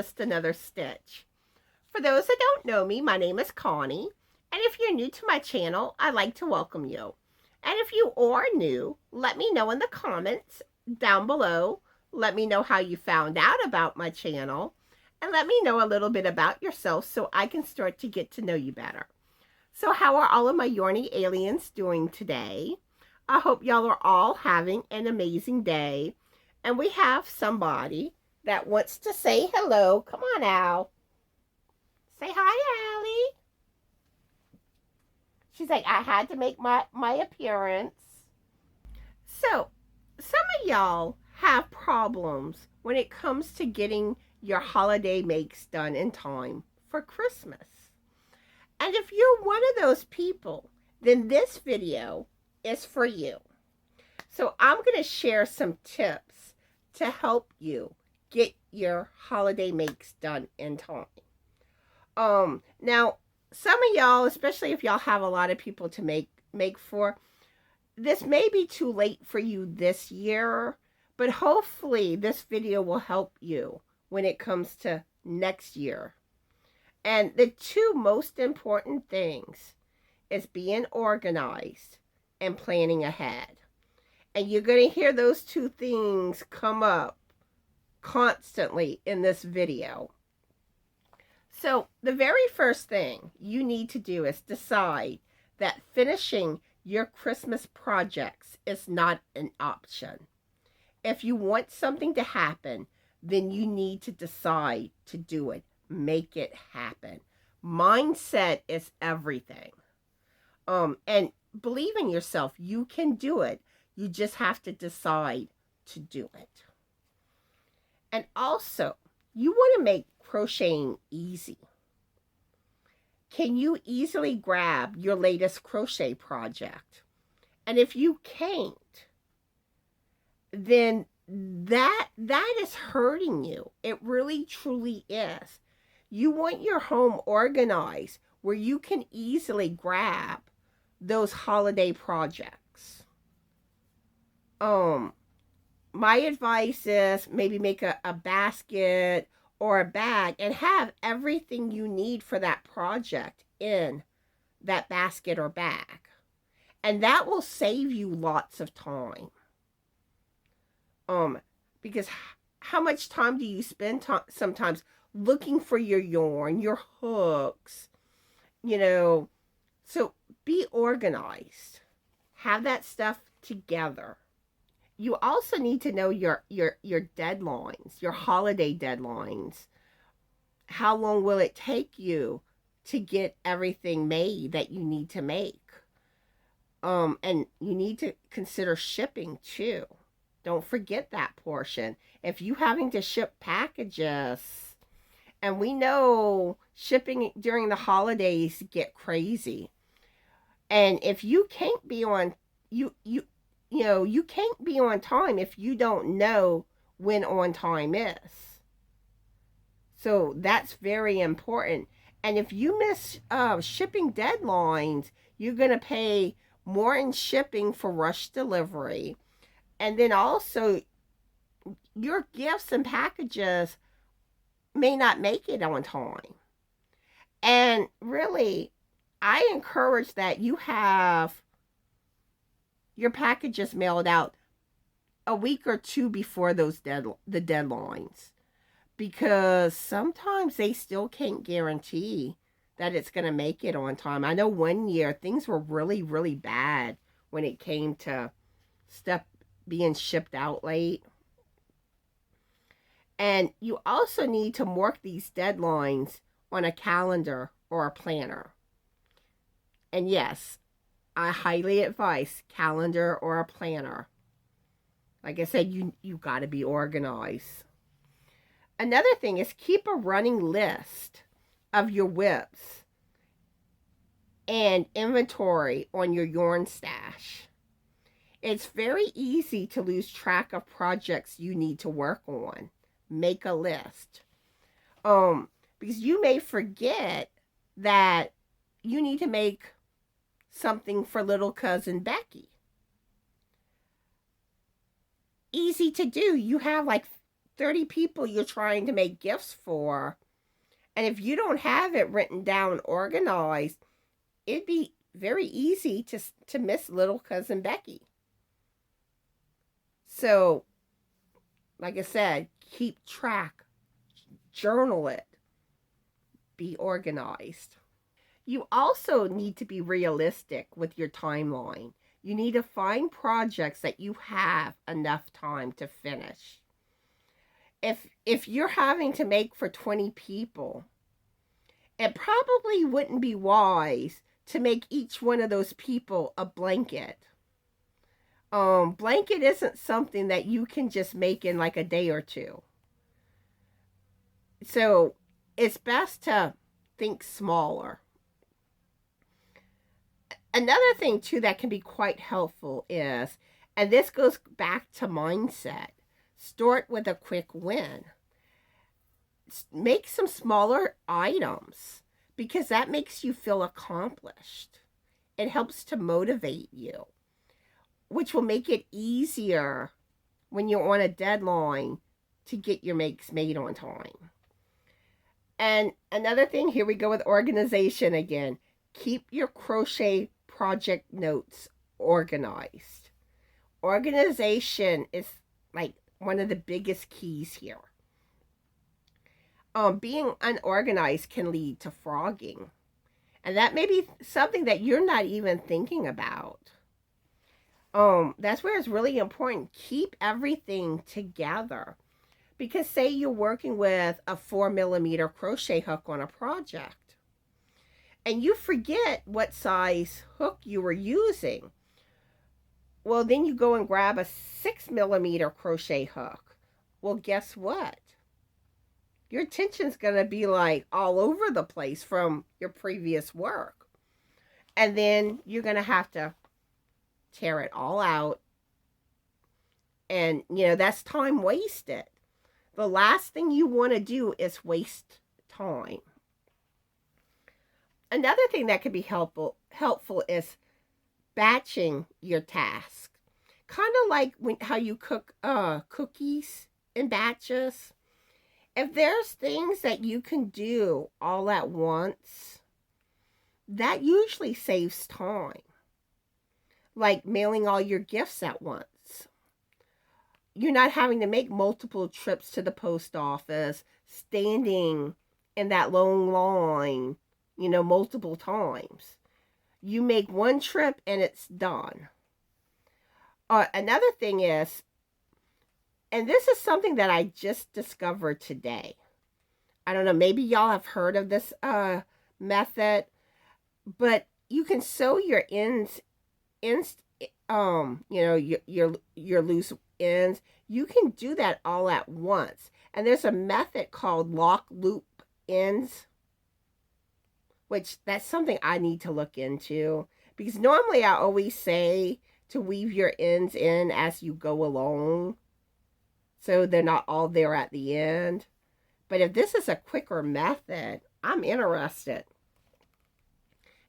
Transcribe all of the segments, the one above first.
just another stitch. For those that don't know me, my name is Connie, and if you're new to my channel, I'd like to welcome you. And if you are new, let me know in the comments down below. Let me know how you found out about my channel, and let me know a little bit about yourself so I can start to get to know you better. So how are all of my Yarny aliens doing today? I hope y'all are all having an amazing day. And we have somebody that wants to say hello. Come on, Al. Say hi, Allie. She's like, I had to make my appearance. So, some of y'all have problems when it comes to getting your holiday makes done in time for Christmas. And if you're one of those people, then this video is for you. So I'm going to share some tips to help you get your holiday makes done in time. Now, some of y'all, especially if y'all have a lot of people to make for, this may be too late for you this year, but hopefully this video will help you when it comes to next year. And the two most important things is being organized and planning ahead. And you're going to hear those two things come up constantly in this video. So the very first thing you need to do is decide that finishing your Christmas projects is not an option. If you want something to happen, then you need to decide to do it. Make it happen. Mindset is everything. And believe in yourself. You can do it. You just have to decide to do it. And also, you want to make crocheting easy. Can you easily grab your latest crochet project? And if you can't, then that is hurting you. It really, truly is. You want your home organized where you can easily grab those holiday projects. My advice is maybe make a basket or a bag and have everything you need for that project in that basket or bag. And that will save you lots of time. Because how much time do you spend sometimes looking for your yarn, your hooks, you know? So be organized. Have that stuff together. You also need to know your deadlines, your holiday deadlines. How long will it take you to get everything made that you need to make? And you need to consider shipping too. Don't forget that portion. If you having to ship packages, and we know shipping during the holidays get crazy. And if you can't be on, you can't be on time if you don't know when on time is. So that's very important. And if you miss shipping deadlines, you're going to pay more in shipping for rush delivery. And then also, your gifts and packages may not make it on time. And really, I encourage that you have your packages mailed out a week or two before the deadlines, because sometimes they still can't guarantee that it's going to make it on time. I know one year things were really, really bad when it came to stuff being shipped out late. And you also need to mark these deadlines on a calendar or a planner. And yes, I highly advise calendar or a planner. Like I said, you got to be organized. Another thing is keep a running list of your whips and inventory on your yarn stash. It's very easy to lose track of projects you need to work on. Make a list. Because you may forget that you need to make something for little cousin Becky. Easy to do. You have like 30 people you're trying to make gifts for. And if you don't have it written down, organized, it'd be very easy to miss little cousin Becky. So, like I said, keep track, journal it, be organized. You also need to be realistic with your timeline. You need to find projects that you have enough time to finish. If you're having to make for 20 people, it probably wouldn't be wise to make each one of those people a blanket. Blanket isn't something that you can just make in like a day or two. So it's best to think smaller. Another thing too that can be quite helpful is, and this goes back to mindset, start with a quick win. Make some smaller items because that makes you feel accomplished. It helps to motivate you, which will make it easier when you're on a deadline to get your makes made on time. And another thing, here we go with organization again. Keep your crochet project notes organized. Organization is like one of the biggest keys here. Being unorganized can lead to frogging. And that may be something that you're not even thinking about. That's where it's really important. Keep everything together. Because say you're working with a 4mm crochet hook on a project, and you forget what size hook you were using. Well, then you go and grab a 6mm crochet hook. Well, guess what? Your tension's going to be like all over the place from your previous work. And then you're going to have to tear it all out. And, that's time wasted. The last thing you want to do is waste time. Another thing that can be helpful is batching your task. Kind of like how you cook cookies in batches. If there's things that you can do all at once, that usually saves time. Like mailing all your gifts at once. You're not having to make multiple trips to the post office, standing in that long line, multiple times. You make one trip and it's done. Another thing is, and this is something that I just discovered today. I don't know, maybe y'all have heard of this method, but you can sew your ends, your loose ends. You can do that all at once. And there's a method called lock loop ends, which that's something I need to look into, because normally I always say to weave your ends in as you go along, so they're not all there at the end. But if this is a quicker method, I'm interested.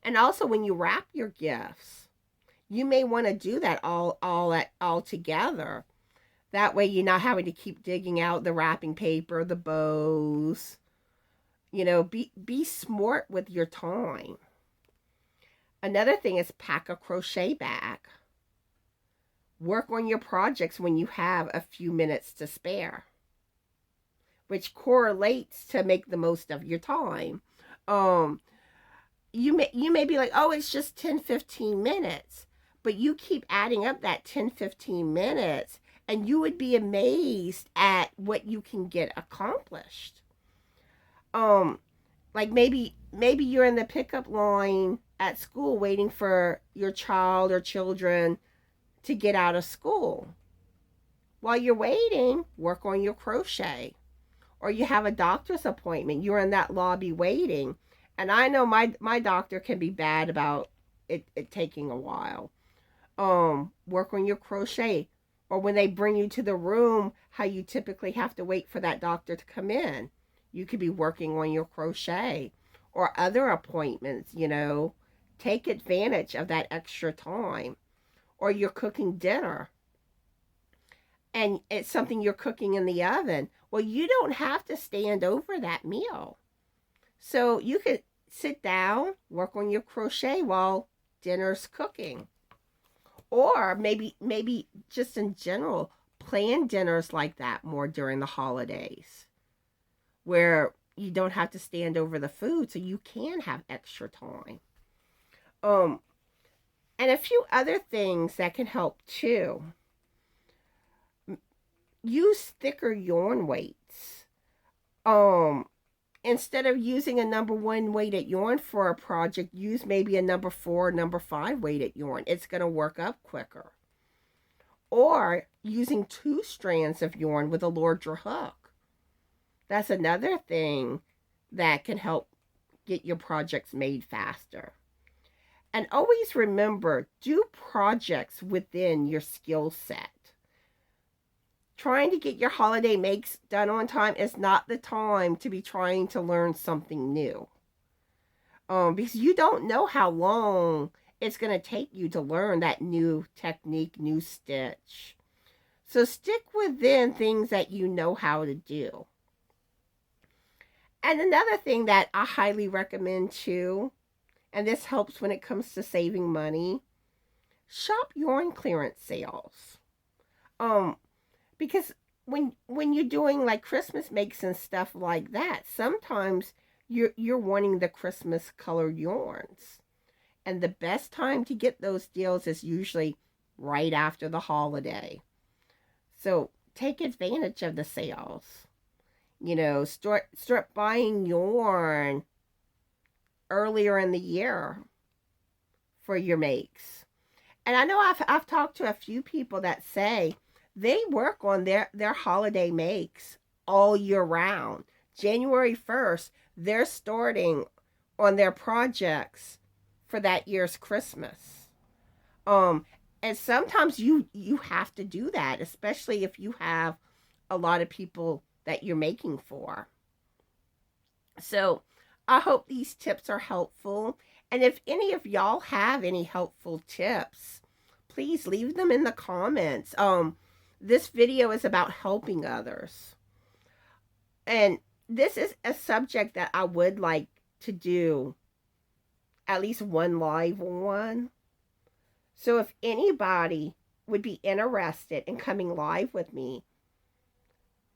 And also when you wrap your gifts, you may want to do that all together. That way you're not having to keep digging out the wrapping paper, the bows. Be smart with your time. Another thing is pack a crochet bag. Work on your projects when you have a few minutes to spare, which correlates to make the most of your time. You may be like, oh, it's just 10-15 minutes, but you keep adding up that 10-15 minutes, and you would be amazed at what you can get accomplished. Like maybe you're in the pickup line at school waiting for your child or children to get out of school. While you're waiting, work on your crochet. Or you have a doctor's appointment, you're in that lobby waiting. And I know my doctor can be bad about it taking a while. Work on your crochet. Or when they bring you to the room, how you typically have to wait for that doctor to come in. You could be working on your crochet. Or other appointments, Take advantage of that extra time. Or you're cooking dinner. and it's something you're cooking in the oven, well, you don't have to stand over that meal. So you could sit down, work on your crochet while dinner's cooking. Or maybe just in general, plan dinners like that more during the holidays, where you don't have to stand over the food, so you can have extra time. Um, and a few other things that can help too. Use thicker yarn weights. Um, Instead of using a number 1 weighted yarn for a project, use maybe a number 4, number 5 weighted yarn. It's going to work up quicker. Or using 2 strands of yarn with a larger hook. That's another thing that can help get your projects made faster. And always remember, do projects within your skill set. Trying to get your holiday makes done on time is not the time to be trying to learn something new. Because you don't know how long it's going to take you to learn that new technique, new stitch. So stick within things that you know how to do. And another thing that I highly recommend too, and this helps when it comes to saving money, shop yarn clearance sales. Because when you're doing like Christmas makes and stuff like that, sometimes you're wanting the Christmas colored yarns. And the best time to get those deals is usually right after the holiday. So take advantage of the sales. You know, start buying yarn earlier in the year for your makes. And I know I've talked to a few people that say they work on their holiday makes all year round. January 1st, they're starting on their projects for that year's Christmas. And sometimes you have to do that, especially if you have a lot of people that you're making for. So I hope these tips are helpful. And if any of y'all have any helpful tips, please leave them in the comments. This video is about helping others. And this is a subject that I would like to do at least one live on. So if anybody would be interested in coming live with me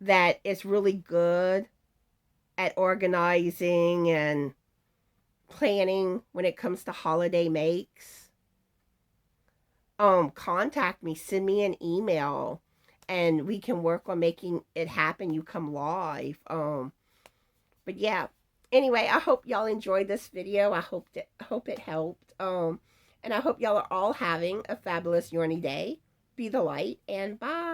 that is really good at organizing and planning when it comes to holiday makes, contact me, send me an email, and we can work on making it happen. You come live. But yeah, anyway, I hope y'all enjoyed this video. I hope it helped. And I hope y'all are all having a fabulous Yarny day. Be the light, and bye.